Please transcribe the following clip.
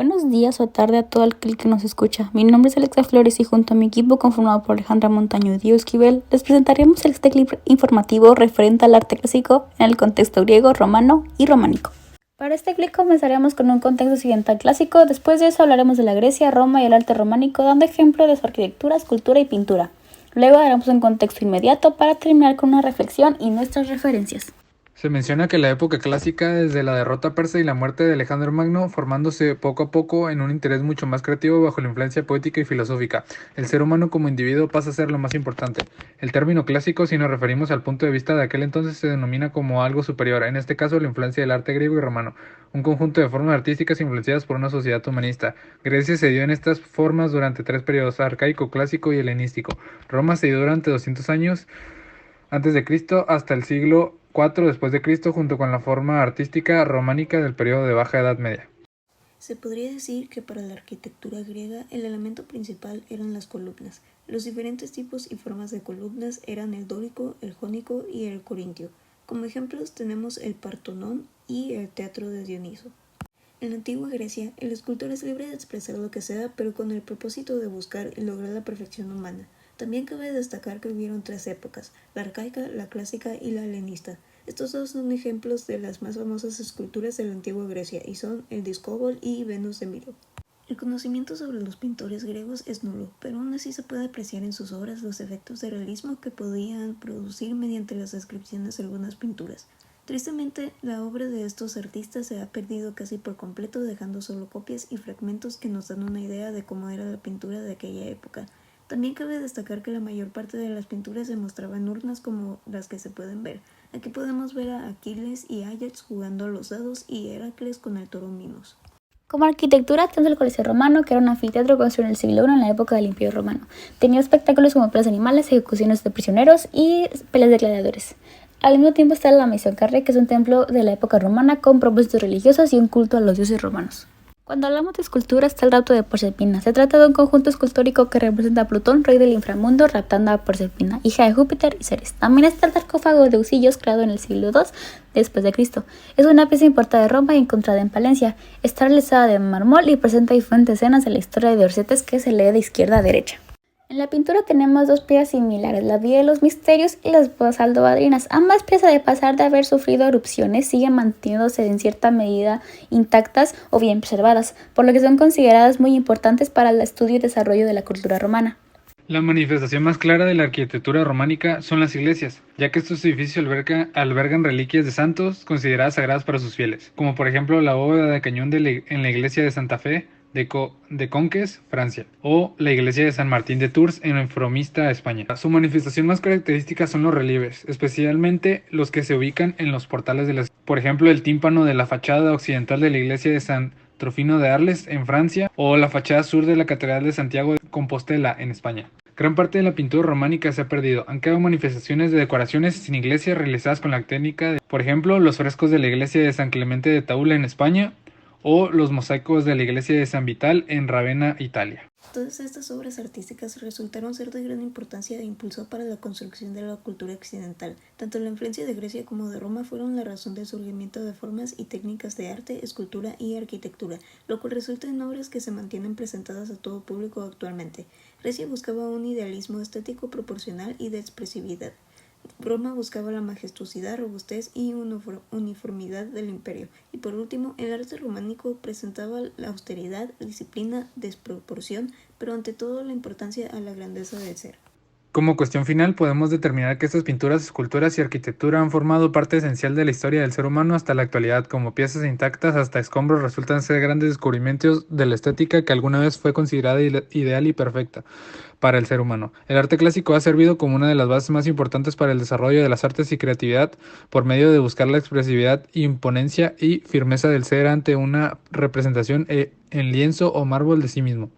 Buenos días o tarde a todo el que nos escucha. Mi nombre es Alexa Flores y junto a mi equipo conformado por Alejandra Montaño y Diego Esquivel les presentaremos este clip informativo referente al arte clásico en el contexto griego, romano y románico. Para este clip comenzaremos con un contexto occidental clásico, después de eso hablaremos de la Grecia, Roma y el arte románico dando ejemplo de su arquitectura, escultura y pintura. Luego haremos un contexto inmediato para terminar con una reflexión y nuestras referencias. Se menciona que la época clásica, desde la derrota persa y la muerte de Alejandro Magno, formándose poco a poco en un interés mucho más creativo bajo la influencia poética y filosófica. El ser humano como individuo pasa a ser lo más importante. El término clásico, si nos referimos al punto de vista de aquel entonces, se denomina como algo superior, en este caso la influencia del arte griego y romano, un conjunto de formas artísticas influenciadas por una sociedad humanista. Grecia se dio en estas formas durante tres periodos: arcaico, clásico y helenístico. Roma se dio durante 200 años antes de Cristo hasta el siglo IV después de Cristo, junto con la forma artística románica del periodo de Baja Edad Media. Se podría decir que para la arquitectura griega el elemento principal eran las columnas. Los diferentes tipos y formas de columnas eran el dórico, el jónico y el corintio. Como ejemplos tenemos el Partenón y el Teatro de Dioniso. En la antigua Grecia, el escultor es libre de expresar lo que sea, pero con el propósito de buscar y lograr la perfección humana. También cabe destacar que hubieron tres épocas: la arcaica, la clásica y la helenista. Estos dos son ejemplos de las más famosas esculturas de la antigua Grecia y son el Discóbol y Venus de Milo. El conocimiento sobre los pintores griegos es nulo, pero aún así se puede apreciar en sus obras los efectos de realismo que podían producir mediante las descripciones de algunas pinturas. Tristemente, la obra de estos artistas se ha perdido casi por completo, dejando solo copias y fragmentos que nos dan una idea de cómo era la pintura de aquella época. También cabe destacar que la mayor parte de las pinturas se mostraban urnas como las que se pueden ver. Aquí podemos ver a Aquiles y Ajax jugando a los dados y Heracles con el toro Minos. Como arquitectura, tenemos el Coliseo Romano, que era un anfiteatro construido en el siglo I en la época del Imperio Romano. Tenía espectáculos como peleas de animales, ejecuciones de prisioneros y peleas de gladiadores. Al mismo tiempo está la Maison Carré, que es un templo de la época romana con propósitos religiosos y un culto a los dioses romanos. Cuando hablamos de escultura está el rapto de Proserpina. Se trata de un conjunto escultórico que representa a Plutón, rey del inframundo, raptando a Proserpina, hija de Júpiter y Ceres. También está el sarcófago de Usillos, creado en el siglo II después de Cristo. Es una pieza importada de Roma y encontrada en Palencia. Está realizada de mármol y presenta diferentes escenas de la historia de Orcetes que se lee de izquierda a derecha. En la pintura tenemos dos piezas similares, la Vía de los Misterios y las Bodas Aldobandrinas. Ambas piezas, de pasar de haber sufrido erupciones, siguen manteniéndose en cierta medida intactas o bien preservadas, por lo que son consideradas muy importantes para el estudio y desarrollo de la cultura romana. La manifestación más clara de la arquitectura románica son las iglesias, ya que estos edificios albergan reliquias de santos consideradas sagradas para sus fieles, como por ejemplo la bóveda de cañón en la iglesia de Santa Fe de Conques, Francia, o la iglesia de San Martín de Tours en Fromista, España. Su manifestación más característica son los relieves, especialmente los que se ubican en los portales de las, por ejemplo, el tímpano de la fachada occidental de la iglesia de San Trofino de Arles en Francia, o la fachada sur de la Catedral de Santiago de Compostela en España. Gran parte de la pintura románica se ha perdido. Han quedado manifestaciones de decoraciones sin iglesia realizadas con la técnica de, por ejemplo, los frescos de la iglesia de San Clemente de Taula en España, o los mosaicos de la iglesia de San Vital en Ravenna, Italia. Todas estas obras artísticas resultaron ser de gran importancia e impulso para la construcción de la cultura occidental. Tanto la influencia de Grecia como de Roma fueron la razón del surgimiento de formas y técnicas de arte, escultura y arquitectura, lo cual resulta en obras que se mantienen presentadas a todo público actualmente. Grecia buscaba un idealismo estético proporcional y de expresividad. Roma buscaba la majestuosidad, robustez y uniformidad del imperio. Y por último, el arte románico presentaba la austeridad, disciplina, desproporción, pero ante todo la importancia a la grandeza del ser. Como cuestión final, podemos determinar que estas pinturas, esculturas y arquitectura han formado parte esencial de la historia del ser humano hasta la actualidad. Como piezas intactas hasta escombros, resultan ser grandes descubrimientos de la estética que alguna vez fue considerada ideal y perfecta para el ser humano. El arte clásico ha servido como una de las bases más importantes para el desarrollo de las artes y creatividad, por medio de buscar la expresividad, imponencia y firmeza del ser ante una representación en lienzo o mármol de sí mismo.